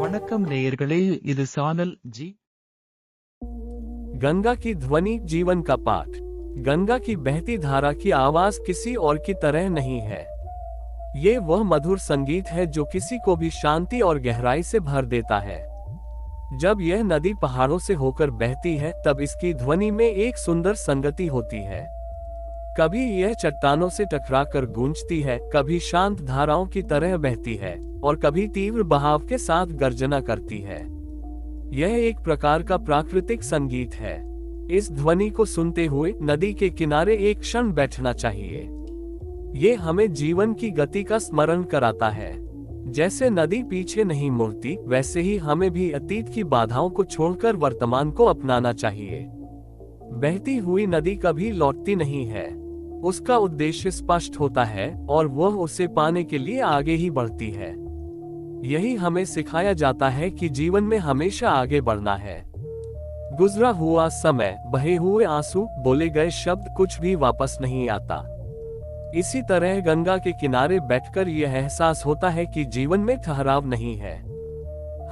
வணக்கம் நேயர்களே, இது சானல் जी। गंगा की ध्वनि जीवन का पाठ। गंगा की बहती धारा की आवाज किसी और की तरह नहीं है। ये वह मधुर संगीत है जो किसी को भी शांति और गहराई से भर देता है। जब यह नदी पहाड़ों से होकर बहती है तब इसकी ध्वनि में एक सुंदर संगति होती है। कभी यह चट्टानों से टकराकर गूंजती है, कभी शांत धाराओं की तरह बहती है और कभी तीव्र बहाव के साथ गर्जना करती है। यह एक प्रकार का प्राकृतिक संगीत है। इस ध्वनि को सुनते हुए नदी के किनारे एक क्षण बैठना चाहिए। ये हमें जीवन की गति का स्मरण कराता है। जैसे नदी पीछे नहीं मुड़ती, वैसे ही हमें भी अतीत की बाधाओं को छोड़कर वर्तमान को अपनाना चाहिए। बहती हुई नदी कभी लौटती नहीं है। उसका उद्देश्य स्पष्ट होता है और वह उसे पाने के लिए आगे ही बढ़ती है। यही हमें सिखाया जाता है कि जीवन में हमेशा आगे बढ़ना है। गुजरा हुआ समय, बहे हुए आंसू, बोले गए शब्द, कुछ भी वापस नहीं आता। इसी तरह गंगा के किनारे बैठकर यह एहसास होता है कि जीवन में ठहराव नहीं है।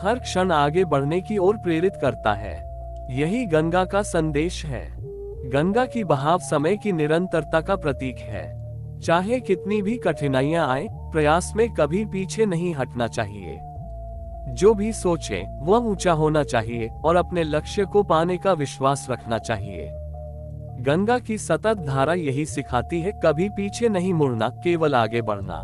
हर क्षण आगे बढ़ने की ओर प्रेरित करता है। यही गंगा का संदेश है। गंगा की बहाव समय की निरंतरता का प्रतीक है। चाहे कितनी भी कठिनाइयां आए, प्रयास में कभी पीछे नहीं हटना चाहिए। जो भी सोचे वह ऊंचा होना चाहिए और अपने लक्ष्य को पाने का विश्वास रखना चाहिए। गंगा की सतत धारा यही सिखाती है, कभी पीछे नहीं मुड़ना, केवल आगे बढ़ना।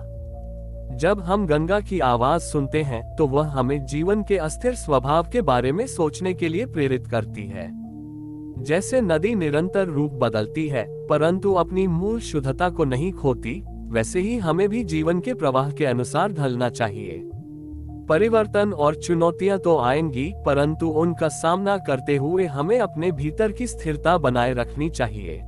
जब हम गंगा की आवाज सुनते हैं तो वह हमें जीवन के अस्थिर स्वभाव के बारे में सोचने के लिए प्रेरित करती है। जैसे नदी निरंतर रूप बदलती है परंतु अपनी मूल शुद्धता को नहीं खोती, वैसे ही हमें भी जीवन के प्रवाह के अनुसार ढलना चाहिए। परिवर्तन और चुनौतियां तो आएंगी, परंतु उनका सामना करते हुए हमें अपने भीतर की स्थिरता बनाए रखनी चाहिए।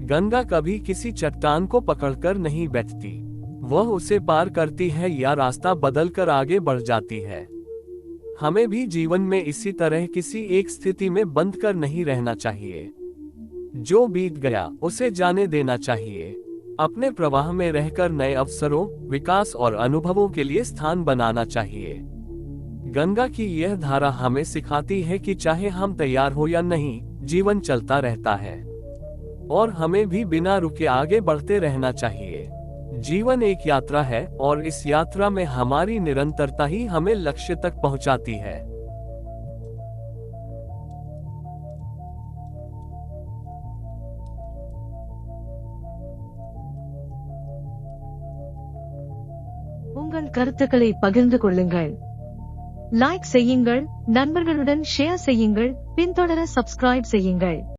गंगा कभी किसी चट्टान को पकड़कर नहीं बैठती, वह उसे पार करती है या रास्ता बदलकर आगे बढ़ जाती है। हमें भी जीवन में इसी तरह किसी एक स्थिति में बंद कर नहीं रहना चाहिए। जो बीत गया उसे जाने देना चाहिए। अपने प्रवाह में रहकर नए अवसरों, विकास और अनुभवों के लिए स्थान बनाना चाहिए। गंगा की यह धारा हमें सिखाती है कि चाहे हम तैयार हो या नहीं, जीवन चलता रहता है और हमें भी बिना रुके आगे बढ़ते रहना चाहिए। जीवन एक यात्रा है और इस यात्रा में हमारी निरंतरता ही हमें लक्ष्य तक पहुंचाती है। உங்கள் கருத்துக்களை பகிர்ந்து கொள்ளுங்கள். லைக் செய்யுங்கள், நண்பர்களுடன் ஷேர் செய்யுங்கள், பின்தொடர சப்ஸ்கிரைப் செய்யுங்கள்.